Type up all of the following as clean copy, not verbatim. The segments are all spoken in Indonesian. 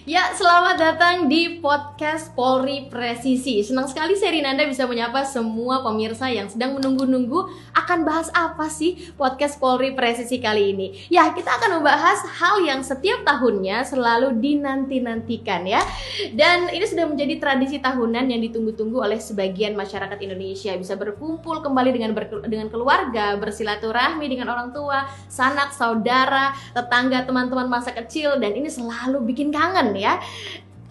Ya, selamat datang di podcast Polri Presisi. Senang sekali saya Rinanda bisa menyapa semua pemirsa yang sedang menunggu-nunggu akan bahas apa sih podcast Polri Presisi kali ini. Ya, kita akan membahas hal yang setiap tahunnya selalu dinanti-nantikan ya. Dan ini sudah menjadi tradisi tahunan yang ditunggu-tunggu oleh sebagian masyarakat Indonesia. Bisa berkumpul kembali dengan keluarga, bersilaturahmi dengan orang tua, sanak, saudara, tetangga, teman-teman masa kecil, dan ini selalu bikin kangen ya.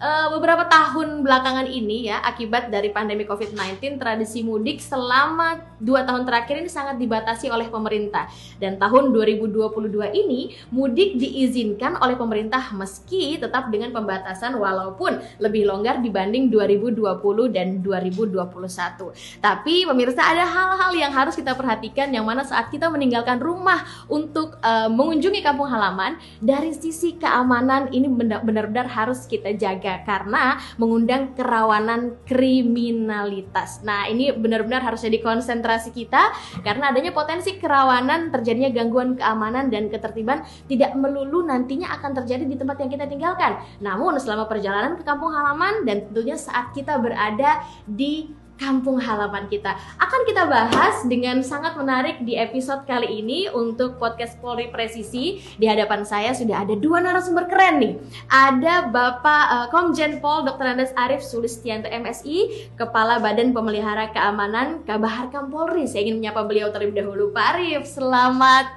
Beberapa tahun belakangan ini ya, akibat dari pandemi COVID-19, tradisi mudik selama 2 tahun terakhir ini sangat dibatasi oleh pemerintah. Dan tahun 2022 ini mudik diizinkan oleh pemerintah meski tetap dengan pembatasan walaupun lebih longgar dibanding 2020 dan 2021. Tapi pemirsa, ada hal-hal yang harus kita perhatikan yang mana saat kita meninggalkan rumah untuk mengunjungi kampung halaman, dari sisi keamanan ini benar-benar harus kita jaga karena mengundang kerawanan kriminalitas. Nah, ini benar-benar harus jadi konsentrasi kita karena adanya potensi kerawanan terjadinya gangguan keamanan dan ketertiban tidak melulu nantinya akan terjadi di tempat yang kita tinggalkan. Namun selama perjalanan ke kampung halaman dan tentunya saat kita berada di kampung halaman kita akan kita bahas dengan sangat menarik di episode kali ini untuk podcast Polri Presisi. Di hadapan saya sudah ada 2 narasumber keren nih. Ada Bapak Komjen Pol Dr. Andes Arief Sulistianto MSI, Kepala Badan Pemelihara Keamanan Kabaharkam Polri. Saya ingin menyapa beliau terlebih dahulu. Pak Arief, selamat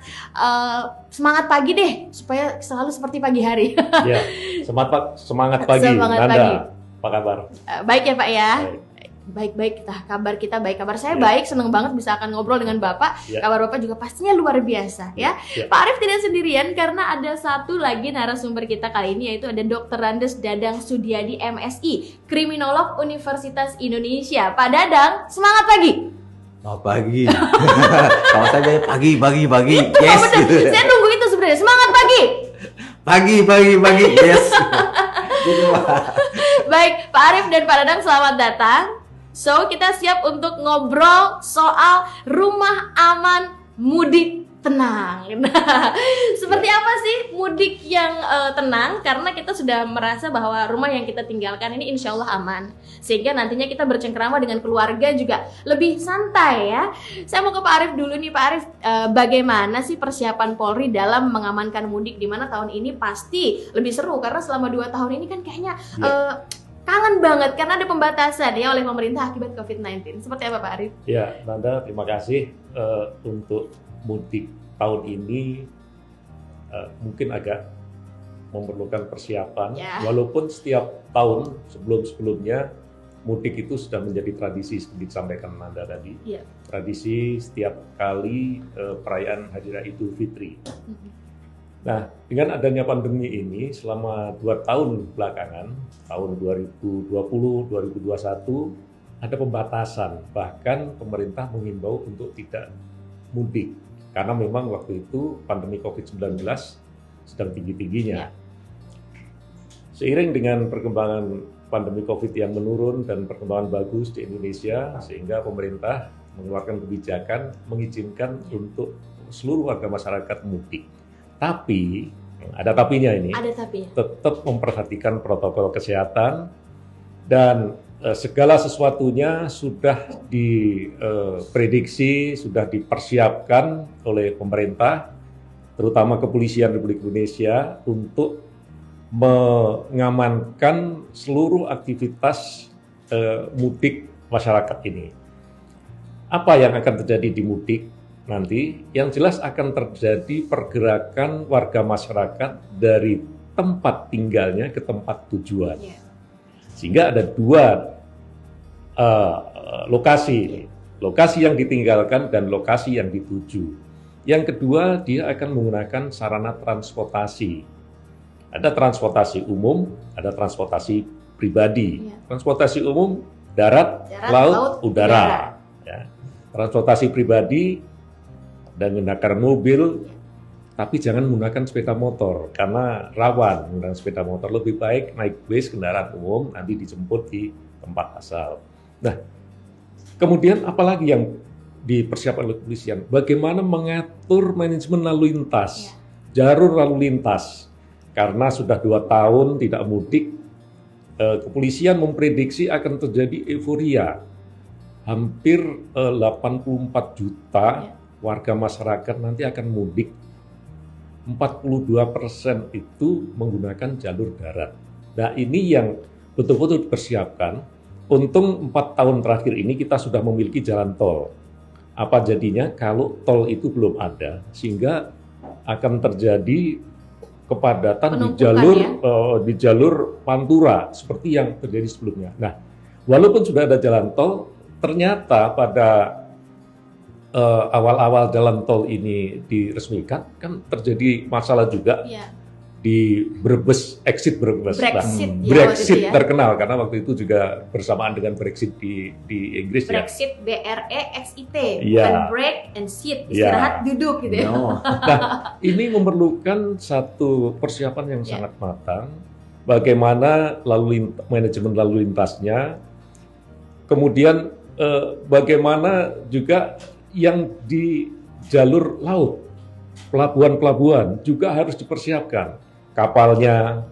semangat pagi deh supaya selalu seperti pagi hari. Ya, semangat pagi. Semangat Nanda, pagi. apa kabar? Baik ya Pak ya. Baik. Baik, kabar kita baik, kabar saya baik, senang banget bisa akan ngobrol dengan Bapak. Kabar Bapak juga pastinya luar biasa ya. Pak Arief tidak sendirian karena ada satu lagi narasumber kita kali ini, yaitu ada Dr. Andes Dadang Sudiadi MSI, kriminolog Universitas Indonesia. Pak Dadang, semangat pagi. Selamat pagi. Kalau saya bilang pagi. Yes. Betul. Saya nunggu itu sebenarnya. Semangat pagi. Pagi. Yes. Baik, Pak Arief dan Pak Dadang, selamat datang. So, kita siap untuk ngobrol soal rumah aman mudik tenang. Nah, seperti apa sih mudik yang tenang? Karena kita sudah merasa bahwa rumah yang kita tinggalkan ini insya Allah aman, sehingga nantinya kita bercengkrama dengan keluarga juga lebih santai ya. Saya mau ke Pak Arief dulu nih, Pak Arief, bagaimana sih persiapan Polri dalam mengamankan mudik, di mana tahun ini pasti lebih seru karena selama 2 tahun ini kan kayaknya kangen banget karena ada pembatasan ya oleh pemerintah akibat COVID-19. Seperti apa Pak Arief? Ya, Nanda, terima kasih. Untuk mudik tahun ini mungkin agak memerlukan persiapan. Walaupun setiap tahun sebelum-sebelumnya mudik itu sudah menjadi tradisi seperti disampaikan Nanda tadi. Tradisi setiap kali perayaan Hari Raya Idul Fitri. Nah, dengan adanya pandemi ini selama 2 tahun belakangan, tahun 2020, 2021, ada pembatasan. Bahkan pemerintah mengimbau untuk tidak mudik. Karena memang waktu itu pandemi COVID-19 sedang tinggi-tingginya. Seiring dengan perkembangan pandemi COVID yang menurun dan perkembangan bagus di Indonesia, sehingga pemerintah mengeluarkan kebijakan mengizinkan untuk seluruh warga masyarakat mudik. Tapi, ada tapinya ini, tetap memperhatikan protokol kesehatan dan segala sesuatunya sudah diprediksi, sudah dipersiapkan oleh pemerintah, terutama Kepolisian Republik Indonesia untuk mengamankan seluruh aktivitas mudik masyarakat ini. Apa yang akan terjadi di mudik nanti? Yang jelas akan terjadi pergerakan warga masyarakat dari tempat tinggalnya ke tempat tujuan. Sehingga ada 2 lokasi yang ditinggalkan dan lokasi yang dituju. Yang kedua, dia akan menggunakan sarana transportasi. Ada transportasi umum, ada transportasi pribadi. Transportasi umum darat, laut, udara. Ya. Transportasi pribadi dan menggunakan mobil, tapi jangan menggunakan sepeda motor karena rawan menggunakan sepeda motor. Lebih baik naik bis, kendaraan umum, nanti dijemput di tempat asal. Nah, kemudian apalagi yang dipersiapkan oleh kepolisian? Bagaimana mengatur manajemen lalu lintas, jalur lalu lintas. karena sudah 2 tahun tidak mudik, kepolisian memprediksi akan terjadi euforia. Hampir 84 juta warga masyarakat nanti akan mudik. 42% itu menggunakan jalur darat. Nah, ini yang betul-betul dipersiapkan. Untung 4 tahun terakhir ini kita sudah memiliki jalan tol. Apa jadinya kalau tol itu belum ada, sehingga akan terjadi kepadatan di jalur Pantura seperti yang terjadi sebelumnya. Nah, walaupun sudah ada jalan tol, ternyata pada awal-awal jalan tol ini diresmikan, kan terjadi masalah juga di Brebes, exit Brebes. Brexit terkenal karena waktu itu juga bersamaan dengan Brexit di Inggris. Brexit, BREXIT, bukan break and sit, istirahat duduk gitu ya. Nah, ini memerlukan satu persiapan yang sangat matang. Bagaimana manajemen lalu lintasnya, kemudian bagaimana juga yang di jalur laut, pelabuhan-pelabuhan juga harus dipersiapkan. Kapalnya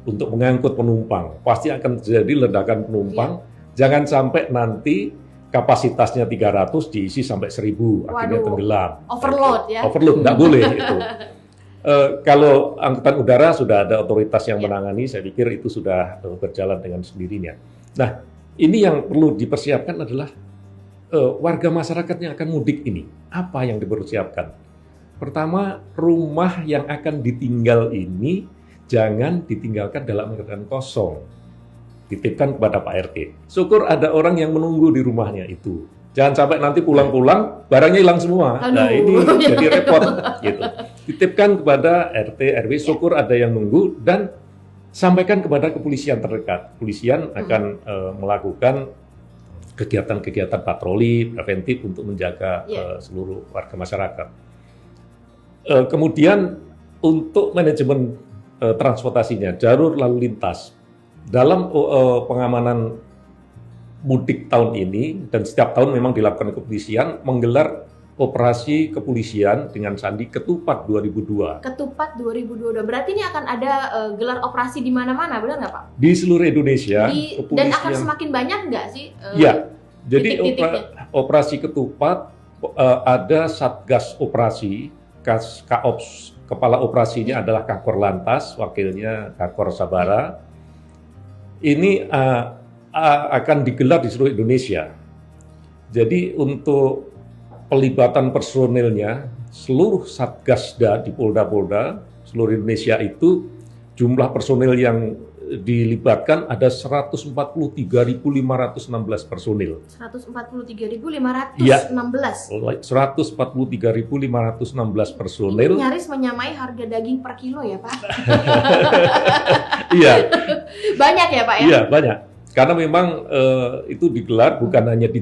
untuk mengangkut penumpang, pasti akan terjadi ledakan penumpang. Jangan sampai nanti kapasitasnya 300 diisi sampai 1000, akhirnya tenggelam. Overload ya? Overload, nggak boleh itu. Kalau angkutan udara sudah ada otoritas yang menangani, saya pikir itu sudah berjalan dengan sendirinya. Nah, ini yang perlu dipersiapkan adalah warga masyarakat yang akan mudik ini. Apa yang dipersiapkan? Pertama, rumah yang akan ditinggal ini jangan ditinggalkan dalam keadaan kosong. Titipkan kepada Pak RT. Syukur ada orang yang menunggu di rumahnya itu. Jangan sampai nanti pulang-pulang barangnya hilang semua. Nah, ini jadi repot gitu. Titipkan kepada RT, RW, syukur ada yang nunggu, dan sampaikan kepada kepolisian terdekat. Kepolisian akan melakukan kegiatan-kegiatan patroli preventif untuk menjaga seluruh warga masyarakat. Kemudian untuk manajemen transportasinya, jalur lalu lintas. Dalam pengamanan mudik tahun ini, dan setiap tahun memang dilakukan kepolisian, menggelar operasi kepolisian dengan sandi Ketupat 2002. Ketupat 2022. Berarti ini akan ada gelar operasi di mana-mana, benar nggak Pak? Di seluruh Indonesia. Dan akan semakin banyak nggak sih? Iya. Jadi operasi Ketupat ada Satgas Operasi, Kaops, kepala operasinya adalah Kakor Lantas, wakilnya Kakor Sabara. Ini akan digelar di seluruh Indonesia. Jadi untuk pelibatan personilnya, seluruh Satgasda di Polda-Polda seluruh Indonesia itu jumlah personil yang dilibatkan ada 143.516 personil. 143.516? Iya, 143.516 personil. Ini nyaris menyamai harga daging per kilo ya Pak? Iya. Banyak ya Pak ya? Iya, banyak. Karena memang itu digelar bukan hanya di